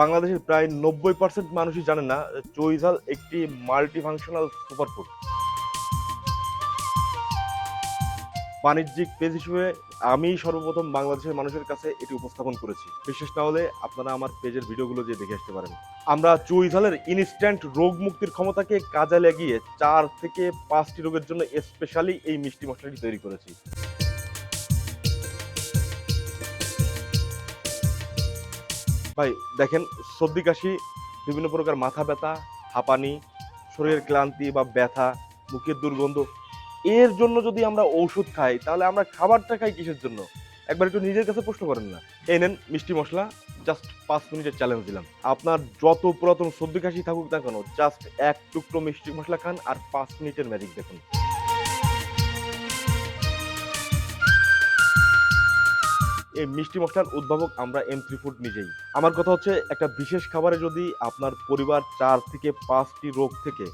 বাংলাদেশের প্রায় 90% মানুষই জানে না চৈঝাল একটি মাল্টিফাংশনাল সুপারফুড। বাণিজ্যিক পেজ হিসেবে আমি সর্বপ্রথম বাংলাদেশের মানুষের কাছে এটি উপস্থাপন করেছি। বিশেষ না হলে আপনারা আমার পেজের ভিডিওগুলো যে দেখে আসতে পারেন। আমরা চৈঝালের ইনস্ট্যান্ট রোগ মুক্তির ক্ষমতাকে কাজে লাগিয়ে 4 থেকে 5টি রোগের জন্য স্পেশালি এই মিষ্টি মশলাটি তৈরি করেছি। ভাই দেখেন, সর্দি কাশি, বিভিন্ন প্রকার মাথা ব্যথা, হাঁপানি, শরীরের ক্লান্তি বা ব্যথা, মুখের দুর্গন্ধ, এর জন্য যদি আমরা ঔষধ খাই তাহলে আমরা খাবারটা খাই কিসের জন্য? একবার একটু নিজের কাছে প্রশ্ন করেন না। এই নেন মিষ্টি মশলা, জাস্ট 5 মিনিটের চ্যালেঞ্জ দিলাম। আপনার যত পুরাতন সর্দি কাশি থাকুক না কেন, জাস্ট এক টুকরো মিষ্টি মশলা খান আর 5 মিনিটের ম্যাজিক দেখুন। এই মিষ্টি মশলার উদ্ভাবক আমরা M3 ফুড নিজেই। আমার কথা হচ্ছে, একটা বিশেষ খাবারে যদি আপনার পরিবার 4 থেকে 5টি রোগ থেকে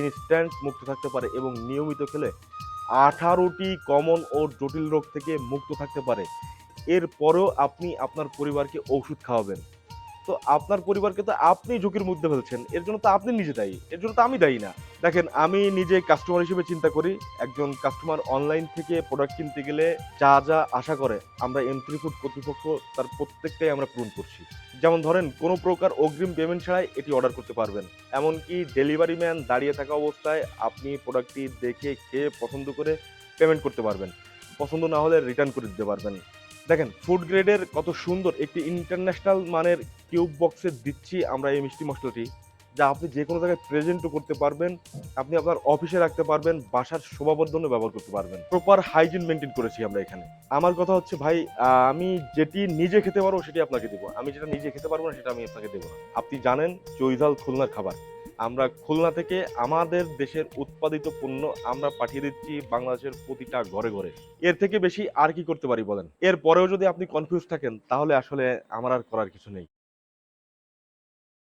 ইনস্ট্যান্ট মুক্ত থাকতে পারে এবং নিয়মিত খেলে 18টি কমন ও জটিল রোগ থেকে মুক্ত থাকতে পারে, এরপরেও আপনি আপনার পরিবারকে ওষুধ খাওয়াবেন, তো আপনার পরিবারকে তো আপনি ঝুঁকির মধ্যে ফেলছেন। এর জন্য তো আপনি নিজে দায়ী, এর জন্য তো আমি দায়ী না। দেখেন, আমি নিজে কাস্টমার হিসেবে চিন্তা করি, একজন কাস্টমার অনলাইন থেকে প্রোডাক্ট কিনতে গেলে যা যা আশা করে আমরা M3 ফুড কর্তৃপক্ষ তার প্রত্যেকটাই আমরা পূরণ করছি। যেমন ধরেন, কোনো প্রকার অগ্রিম পেমেন্ট ছাড়াই এটি অর্ডার করতে পারবেন। এমনকি ডেলিভারি ম্যান দাঁড়িয়ে থাকা অবস্থায় আপনি প্রোডাক্টটি দেখে খেয়ে পছন্দ করে পেমেন্ট করতে পারবেন। পছন্দ না হলে রিটার্ন করে দিতে পারবেন। দেখেন, ফুড গ্রেডের কত সুন্দর একটি ইন্টারন্যাশনাল মানের কিউব বক্সে দিচ্ছি আমরা এই মিষ্টি মশলাটি, যা আপনি যে কোনো জায়গায় প্রেজেন্টও করতে পারবেন, আপনি আপনার অফিসে রাখতে পারবেন, বাসার শোভাবর্ধনে ব্যবহার করতে পারবেন। প্রপার হাইজিন মেনটেন করেছি আমরা এখানে। আমার কথা হচ্ছে ভাই, আমি যেটি নিজে খেতে পারবো সেটি আপনাকে দেবো, আমি যেটা নিজে খেতে পারবো না সেটা আমি আপনাকে দেবো না। আপনি জানেন চৈঝাল খুলনার খাবার। আমরা খুলনা থেকে আমাদের দেশের উৎপাদিত পণ্য আমরা পাঠিয়ে দিচ্ছি বাংলাদেশের প্রতিটা ঘরে ঘরে। এর থেকে বেশি আর কি করতে পারি বলেন? এর পরেও যদি আপনি কনফিউজ থাকেন তাহলে আসলে আমার আর করার কিছু নেই।